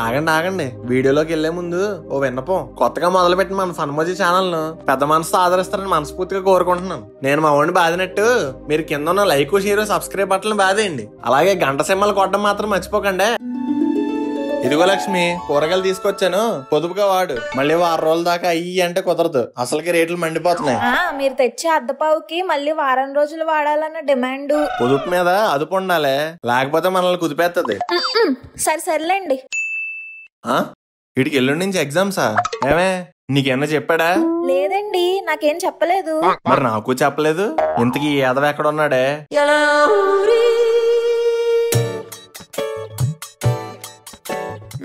ఆగండి ఆగండి, వీడియోలోకి వెళ్లే ముందు ఓ విన్నపం. కొత్తగా మొదలు పెట్టిన మన సన్మోజీ ఛానల్ ను పెద్ద మనసుతో ఆదరిస్తారని మనస్ఫూర్తిగా కోరుకుంటున్నాను. నేను మా వాడిని బాధినట్టు మీరు కింద ఉన్న లైక్, షేర్, సబ్స్క్రైబ్ బటన్ బాదేయండి. అలాగే గంట సింహలు కొట్టడం మాత్రం మర్చిపోకండి. ఇదిగో లక్ష్మి, కూరగాయలు తీసుకొచ్చాను, పొదుపుగా వాడు. మళ్ళీ 6 రోజుల దాకా అయ్యి అంటే కుదరదు, అసలుకి రేట్లు మండిపోతున్నాయి. మీరు తెచ్చే అద్దపావుకి మళ్ళీ వారం రోజులు వాడాలన్న డిమాండ్. పొదుపు మీద అదుపు ఉండాలి, లేకపోతే మనల్ని కుదిపేస్తుంది. సర్లేండి. వీడికి ఎల్లుండి నుంచి ఎగ్జామ్సా? ఏమే నీకేమన్నా చెప్పాడా? లేదండి, నాకేం చెప్పలేదు. మరి నాకు చెప్పలేదు. ఇంతకీ ఏదవ ఎక్కడ ఉన్నాడే?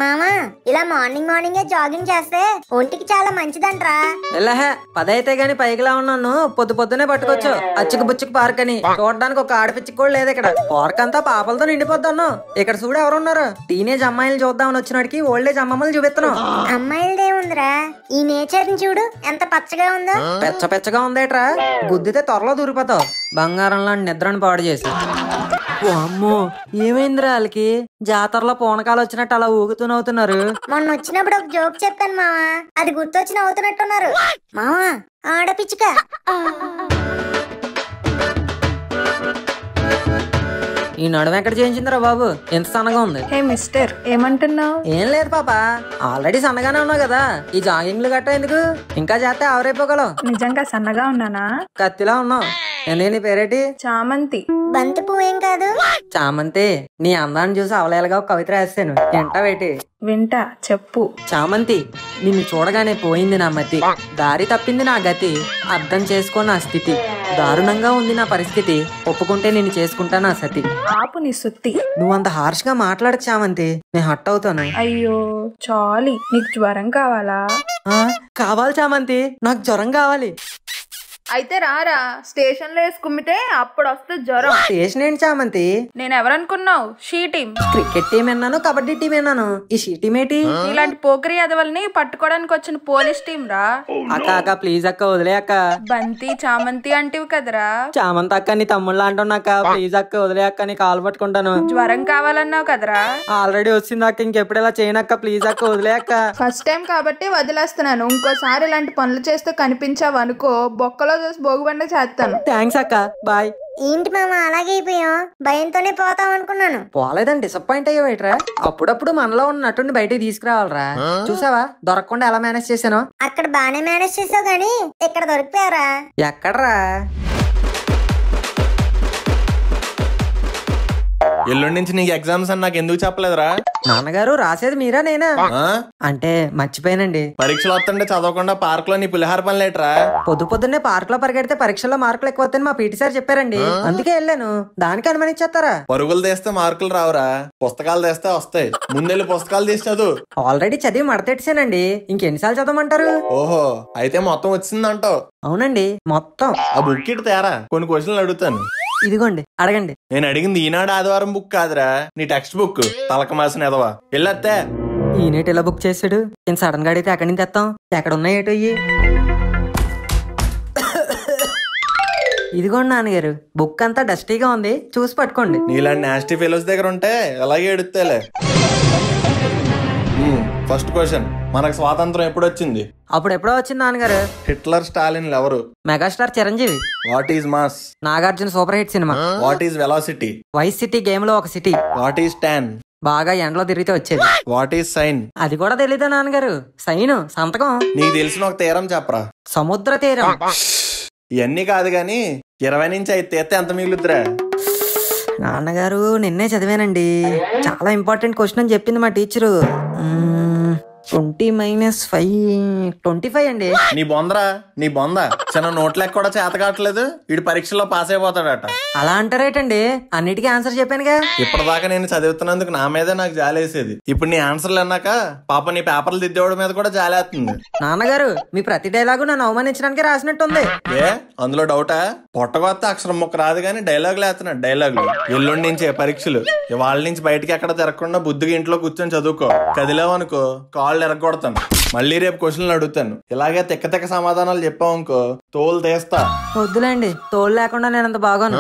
మామా, ఇలా మార్నింగ్ జాగింగ్ చేస్తే ఒంటికి చాలా మంచిదంట్రా. ఎలాహే 10 అయితే గాని పైకిలా ఉన్నాను. పొద్దునే పట్టుకోవచ్చు అచ్చుకు బుచ్చుకు పార్క్ అని. చూడడానికి ఒక ఆడపిచ్చి కూడా లేదు ఇక్కడ. పార్క్ అంతా పాపలతో నిండిపోద్దాను. ఇక్కడ చూడు ఎవరున్నారు. టీనేజ్ అమ్మాయిలు చూద్దామని వచ్చినాడికి ఓల్డేజ్ అమ్మమ్మలు చూపిస్తున్నాం. అమ్మాయిలదేముందిరా, ఈ నేచర్ ని చూడు ఎంత పచ్చగా ఉందో. పెచ్చగా ఉందేట్రా, గుద్దితే త్వరలో దూరిపోతావు. బంగారం లాంటి నిద్రను పాడు చేసి. అమ్మో, ఏమైందిరా వాళ్ళకి? జాతరలో పూనకాలు వచ్చినట్టు అలా ఊగుతూనవుతున్నారు. మొన్న వచ్చినప్పుడు ఒక జోక్ చెప్పాను మావా, అది గుర్తొచ్చి నవ్వుతున్నట్టున్నారు. మావా, ఆడపిచ్చుక. ఈ నడుము ఎక్కడ చేయించిందిరా బాబు, ఎంత సన్నగా ఉంది? హే మిస్టర్, ఏమంటున్నావు? ఏం లేదు పాప, ఆల్రెడీ సన్నగానే ఉన్నావు కదా. ఈ జాగింగ్లు గట్టా ఎందుకు? ఇంకా చేస్తే ఆవరైపోగలవు. నిజంగా సన్నగా ఉన్నానా? కత్తిలా ఉన్నావు. నీ పేరేటి? చామంతి. బంతి పువ్వు ఏం కాదు. చామంతి, నీ అందాన్ని చూసి అవలేలుగా ఒక కవిత రాస్తాను, ఎంటావేటి? వింటా, చెప్పు. చామంతి, నిన్ను చూడగానే పోయింది నా మతి, దారి తప్పింది నా గతి, అర్థం చేసుకో నా స్థితి, దారుణంగా ఉంది నా పరిస్థితి, ఒప్పుకుంటే నిన్ను చేసుకుంటా నా సతి. ఆపు నీ సుత్తి. నువ్వంత హార్ష్ గా మాట్లాడకు చామంతి, నేను హట్ అవుతాను. అయ్యో చాలి, నీకు జ్వరం కావాలా? కావాలి చామంతి, నాకు జ్వరం కావాలి. అయితే రారా, స్టేషన్ లో వేసి కుమ్మితే అప్పుడు వస్తే జ్వరం. స్టేషన్ ఏంటి చామంతి? నేను ఎవరనుకున్నావు? She team. క్రికెట్ టీం విన్నాను, కబడ్డీ టీం విన్నాను, ఈ షీ టీం ఏంటి? ఇలాంటి పోకరి ఎదవల్ని పట్టుకోవడానికి వచ్చిన పోలీస్ టీం రా. అక్క ప్లీజ్ అక్క, వదిలే అక్క. బంతి చామంతి అంటివి కదరా. చామంతి అక్క, నీ తమ్ముళ్ళు అంటున్నాక ప్లీజ్ అక్క వదిలే అక్క, నీ కాలు పట్టుకుంటాను. జ్వరం కావాలన్నావు కదరా. ఆల్రెడీ వచ్చింది అక్క, ఇంకెప్పుడు ఇలా చేయనక్క, ప్లీజ్ అక్క వదిలే అక్క. ఫస్ట్ టైం కాబట్టి వదిలేస్తున్నాను, ఇంకోసారి ఇలాంటి పనులు చేస్తూ కనిపించావు అనుకో, బొక్కలో చూసి భోగిబండ చేస్తాను. థ్యాంక్స్ అక్క, బాయ్. ఏంటి మామ అలాగే అయిపోయాం? భయంతోనే పోతాం అనుకున్నాను. పోలేదని డిసప్పాయింట్ అయ్యేవేట్రా? అప్పుడప్పుడు మనలో ఉన్న నటుని బయటికి తీసుకురావాలరా. చూసావా దొరకకుండా ఎలా మేనేజ్ చేశాను? అక్కడ బానే మేనేజ్ చేసావు గానీ ఇక్కడ దొరికిపోయారా? ఎక్కడరా? ఎల్లుండి నుంచి నీకు ఎగ్జామ్స్ అని నాకు ఎందుకు చెప్పలేదురా? నాన్నగారు రాసేది మీరా నేనా? అంటే మర్చిపోయానండి. పరీక్షలు వస్తుంటే చదవకుండా పార్క్ లో నీ పులిహార పని లేట్రా? పొద్దున్నే పార్క్ లో పరిగెడితే పరీక్షల్లో మార్కులు ఎక్కువ వస్తాయని మా పీటీ సార్ చెప్పారండి, అందుకే వెళ్ళాను. దానికి అనుమానించేస్తారా? పరుగులు తీస్తే మార్కులు రావురా, పుస్తకాలు తీస్తే వస్తాయి. ముందెళ్ళి పుస్తకాలు తీసి చదువు. ఆల్రెడీ చదివి మడతెట్టేసానండి, ఇంకెన్నిసార్లు చదవమంటారు? ఓహో, అయితే మొత్తం వచ్చిందంటావు? అవునండి, మొత్తం. ఆ బుక్ ఇటు తేరా, కొన్ని క్వశ్చన్లు అడుగుతాను. ఇదిగోండి, అడగండి. నేను అడిగింది ఈనాడు ఆదివారం బుక్ కాదురా, నీ టెక్స్ట్ బుక్. తలక మాసిన ఎదవా, వెళ్ళొత్తే. ఈనేటి ఇలా బుక్ చేసాడు, నేను సడన్ గా అడిగితే ఎక్కడి నుంచి తెస్తాం? ఎక్కడ ఉన్నాయి ఏటో ఇయ్యి. ఇదిగోండి నాన్నగారు, బుక్ అంతా డస్టీగా ఉంది, చూసి పట్టుకోండి. నీలాంటి నాస్టీ ఫెలోస్ దగ్గర ఉంటే అలాగే ఎడుతేలే. ఫస్ట్ క్వశ్చన్, మనకు స్వాతంత్రం ఎప్పుడు వచ్చింది? అప్పుడు ఎప్పుడో వచ్చింది నాన్నగారు. హిట్లర్, స్టాలిన్ ఎవరు? Megastar Chiranjeevi. What is mass? Nagarjuna super hit cinema. What is velocity? Vice city game లో ఒక సిటీ. What is tan? బాగా ఎండలో తిరిగితే వచ్చేది. What is sine? అది కూడా తెలీదా నాన్నగారు? సైన్ సంతకం. నీకు తెలిసిన ఒక తీరం చెప్పరా? సముద్ర తీరం. ఇవన్నీ కాదు గాని 20 నుంచి 5 తీస్తే ఎంత మిగులుద్దురా? నాన్నగారు నిన్నే చదివానండి, చాలా ఇంపార్టెంట్ క్వశ్చన్ అని చెప్పింది మా టీచరు. 20 - 5 25 అండి. నీ బొందరా, నీ బొంద. చిన్న నోట్లెక్క కూడా చేత కావట్లేదు, వీడి పరీక్షల్లో పాస్ అయిపోతాడట. అలా అంటారేటండి, అన్నిటికీ ఆన్సర్ చెప్పానుగా. ఇప్పటిదాకా నేను చదువుతున్నందుకు నా మీదే నాకు జాలేసేది, ఇప్పుడు నీ ఆన్సర్లు అన్నాక పాప నీ పేపర్లు దిద్దేవాడి మీద కూడా జాలేస్తుంది. నాన్నగారు, మీ ప్రతి డైలాగు నన్ను అవమానించడానికి రాసినట్టుంది. ఏ అందులో డౌటా? పొట్టగొత్త అక్షరం మొక్క రాదు గానీ డైలాగులు వేస్తున్నాడు, డైలాగులు. ఎల్లుండి నుంచే పరీక్షలు, వాళ్ళ నుంచి బయటకి ఎక్కడ తిరగకుండా బుద్ధిగా ఇంట్లో కూర్చొని చదువుకో. కదిలేవనుకో కాళ్ళు ఎరగొడతాను. మళ్ళీ రేపు క్వశ్చన్లు అడుగుతాను, ఇలాగే తిక్క సమాధానాలు చెప్పావనుకో తోలు తీస్తా. వద్దులేండి, తోలు లేకుండా నేను అంత బాగాను.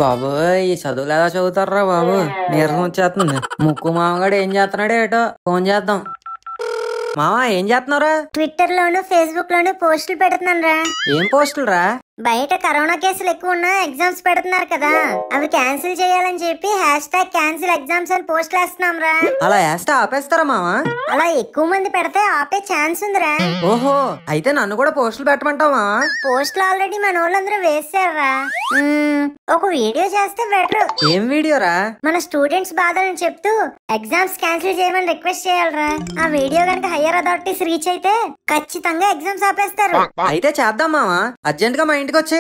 బాబోయ్ ఈ చదువులు ఎలా చదువుతారా బాబు, నీరసం వచ్చేస్తుంది. ముక్కు మామగాడు ఏం చేస్తున్నాడు ఏటో, ఫోన్ చేద్దాం. మావా ఏం చేస్తున్నారా? ట్విట్టర్ లోను ఫేస్బుక్ లోను పోస్టులు పెడుతున్నాను రా. ఏం పోస్టులు రా? బయట కరోనా కేసులు ఎక్కువ ఉన్నా ఎగ్జామ్స్ పెడుతున్నారు కదా, అవి క్యాన్సిల్ చేయాలని చెప్పి #క్యాన్సిల్ ఎగ్జామ్స్ అని పోస్టులు వేస్తున్నాం రా. అలా వేస్తే ఆపేస్తారా మావా? అలా ఎక్కువ మంది పెడితే ఆపే ఛాన్స్ ఉందిరా. ఓహో, అయితే నన్ను కూడా పోస్టులు పెట్టమంటావా మావా? పోస్టులు ఆల్రెడీ మన వాళ్ళందరూ వేసారా. ఒక వీడియో చేస్తే బెటర్. ఏం వీడియోరా? మన స్టూడెంట్స్ బాధలను చెప్తూ ఎగ్జామ్స్ క్యాన్సిల్ చేయమని రిక్వెస్ట్ చేయాలరా. ఆ వీడియో కనుక హయ్యర్ అథారిటీస్ రీచ్ అయితే ఖచ్చితంగా ఎగ్జామ్స్ ఆపేస్తారు. అయితే చేద్దాం మావా, అర్జెంట్ గా మా ఇంటికి వచ్చే.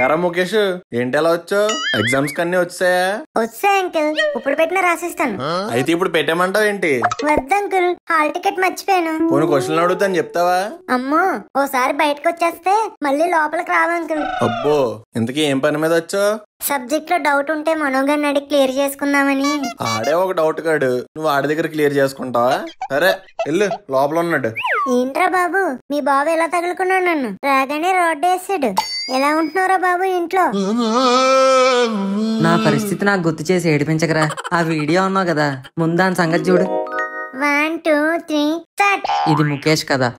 ఎరా ముఖేష్, ఏంటి ఎలా వచ్చావు? ఎగ్జామ్స్ కన్నీ వచ్చాయా? వచ్చా అంకుల్, ఇప్పుడు పెట్టిన రాసిస్తాను. అయితే ఇప్పుడు పెట్టేమంటావు ఏంటి? వద్దు అంకుల్, హాల్ టికెట్ మర్చిపోయాను. కొన్ని క్వశ్చన్లు అడుగుతాను చెప్తావా? అమ్మో, ఓసారి బయటకు వచ్చేస్తే మళ్ళీ లోపలికి రావు అంకుల్. అబ్బో, ఇంతకీ ఏం పని మీద వచ్చావు? సబ్జెక్ట్ లో డౌట్ ఉంటే మనోగారిని అడిగి క్లియర్ చేసుకుందామని. ఆడే ఒక డౌట్ కాడు, నువ్వు ఆడి దగ్గర క్లియర్ చేసుకుంటావా? సరే వెళ్ళు, లోపల ఉన్నాడు. ఏంట్రా బాబు, మీ బాబు ఎలా తగులుకున్నాడు? నన్ను రాగానే రోడ్డు వేసాడు. ఎలా ఉంటున్నారా బాబు ఇంట్లో? నా పరిస్థితి నాకు గుర్తు చేసి ఏడిపించకరా. ఆ వీడియో అన్నావు కదా, ముందాని సంగతి చూడు. 1 2 3 స్టార్ట్. ఇది ముఖేష్ కదా?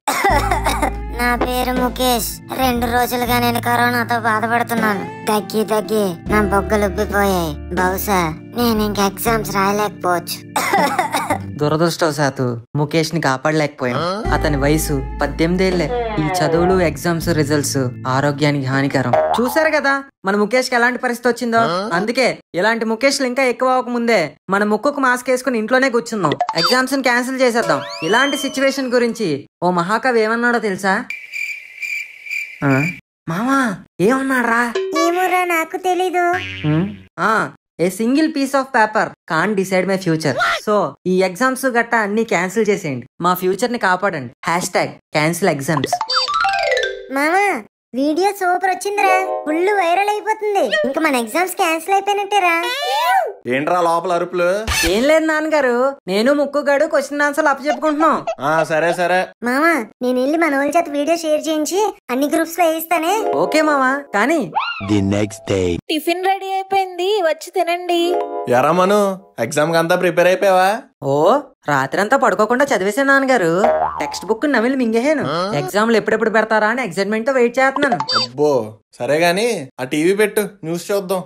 నా పేరు ముఖేష్. 2 రోజులుగా నేను కరోనాతో బాధపడుతున్నాను. తగ్గి నా బొగ్గలు ఉబ్బిపోయాయి. బహుశా నేను ఇంక ఎగ్జామ్స్ రాయలేకపోవచ్చు. దురదృష్టవశాత్తు ముఖేష్ ని కాపాడలేకపోయాం. అతని వయసు 18 ఏళ్లే. ఈ చదువులు, ఎగ్జామ్స్, రిజల్ట్స్ ఆరోగ్యానికి హానికరం. చూసారు కదా మన ముఖేష్ కి ఎలాంటి పరిస్థితి వచ్చిందో. అందుకే ఇలాంటి ముఖేష్లు ఇంకా ఎక్కువ అవ్వక ముందే మన ముక్కుకు మాస్క్ వేసుకుని ఇంట్లోనే కూర్చుందాం. ఎగ్జామ్స్ ని క్యాన్సిల్ చేసేద్దాం. ఇలాంటి సిచ్యువేషన్ గురించి ఓ మహాకవి ఏమన్నాడో తెలుసా? మామా ఏమన్నారా? ఏమోరా, నాకు తెలీదు. A single piece of paper can decide my future. So ఈ ఎగ్జామ్స్ గట్టా అన్ని క్యాన్సిల్ చేసేయండి. మా ఫ్యూచర్ ని కాపాడండి. #Cancel exams. మామా, వీడియో సూపర్ వచ్చిందిరా. ఫుల్ వైరల్ అయిపోతుంది. ఇంకా మన ఎగ్జామ్స్ క్యాన్సిల్ అయిపోయినట్టేరా. ఏంట్రా లోపల అరుపులు? ఏం లేదు నాన్నగారు, నేను ముక్కుగాడు క్వశ్చన్ ఆన్సర్లు అప్పచెప్పుకుంటున్నాం. సరే సరే మామా, నేను వెళ్ళి మన వాళ్ళ చేత వీడియో షేర్ చేయించి అన్ని గ్రూప్స్ లో వేయిస్తానే. ఓకే మామా, కానీ టిఫిన్ రెడీ అయిపోయింది, వచ్చి తినండి. ఎరా మను, ఎగ్జామ్ కి అంతా ప్రిపేర్ అయిపోయావా? ఓ రాత్రంతా పడుకోకుండా చదివేసా నాన్నగారు. టెక్స్ట్ బుక్ నమిలి మింగేహాను. ఎగ్జామ్లు ఎప్పుడెప్పుడు పెడతారా అని ఎక్సైట్మెంట్ తో వెయిట్ చేస్తున్నాను. అబ్బో సరే గాని ఆ టీవీ పెట్టు, న్యూస్ చూద్దాం.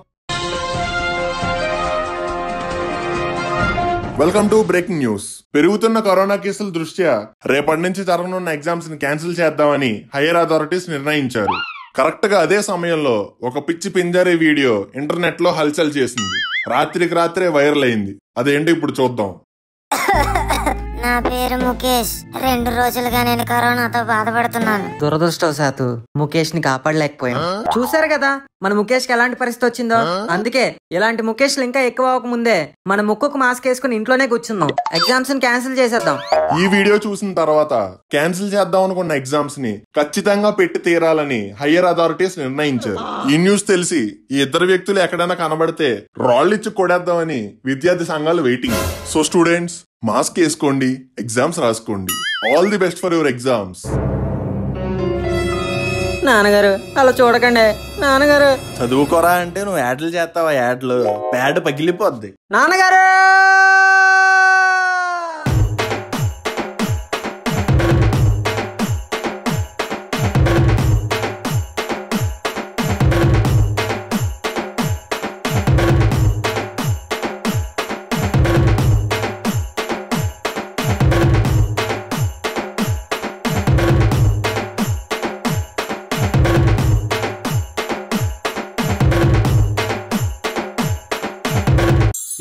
Welcome to breaking news. పెరుగుతున్న కరోనా కేసుల దృష్ట్యా రేపటి నుంచి జరగనున్న ఎగ్జామ్స్ ని క్యాన్సిల్ చేద్దామని హైయర్ అథారిటీస్ నిర్ణయించారు. కరెక్ట్ గా అదే సమయంలో ఒక పిచ్చి పింజారీ వీడియో ఇంటర్నెట్ లో హల్చల్ చేసింది. రాత్రికి రాత్రే వైరల్ అయింది. అదేంటి ఇప్పుడు చూద్దాం. నా పేరు ముఖేష్. 2 రోజులుగా నేను కరోనాతో బాధపడుతున్నాను. దురదృష్టవశాత్తు ముఖేష్ ని కాపాడలేకపోయాం. చూసారు కదా మన ముఖేష్ కి ఎలాంటి పరిస్థితి వచ్చిందో. అందుకే ఇలాంటి ముఖేష్లు ఇంకా ఎక్కువ అవ్వక ముందే మన ముక్కుకు మాస్క్ వేసుకుని ఇంట్లోనే కూర్చుందాం. ఎగ్జామ్స్ ని క్యాన్సిల్ చేసేద్దాం. ఈ వీడియో చూసిన తర్వాత క్యాన్సిల్ చేద్దాం అనుకున్న ఎగ్జామ్స్ ని ఖచ్చితంగా పెట్టి తీరాలని హైయర్ అథారిటీస్ నిర్ణయించారు. ఈ న్యూస్ తెలిసి ఈ ఇద్దరు వ్యక్తులు ఎక్కడైనా కనబడితే రాళ్ళు ఇచ్చి కొడేద్దామని విద్యార్థి సంఘాలు వెయిటింగ్. సో స్టూడెంట్స్, మాస్క్ వేసుకోండి, ఎగ్జామ్స్ రాసుకోండి. All the best for your exams. నాన్నగారు అలా చూడకండి. నాన్నగారు చదువుకోరా అంటే నువ్వు యాడ్లు చేస్తావా? యాడ్లు ప్యాడ్ పగిలిపోద్ది. నాన్నగారు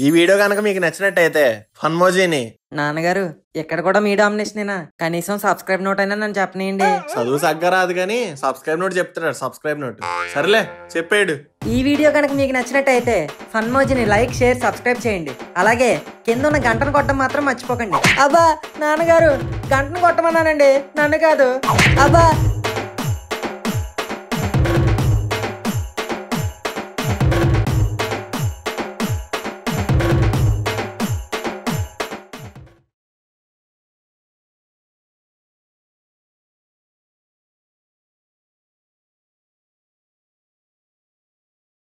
ఈ వీడియో కనుక మీకు నచ్చినట్టయితే ఫన్మోజీని. నాన్నగారు ఇక్కడ కూడా మీ డామినేషనేనా? కనీసం సబ్స్క్రైబ్ నోట్ అయినా నన్ను చెప్పనీయండి. చదువు సగ్గా రాదు కానీ సబ్స్క్రైబ్ నోట్ చెప్తున్నాడు. సబ్స్క్రైబ్ నోట్ సరేలే చెప్పాడు. ఈ వీడియో కనుక మీకు నచ్చినట్టయితే ఫన్మోజీని లైక్, షేర్, సబ్స్క్రైబ్ చేయండి. అలాగే కింద ఉన్న గంటను కొట్టడం మాత్రం మర్చిపోకండి. అబ్బా నాన్నగారు, గంటను కొట్టమన్నానండి, నన్ను కాదు. అబ్బా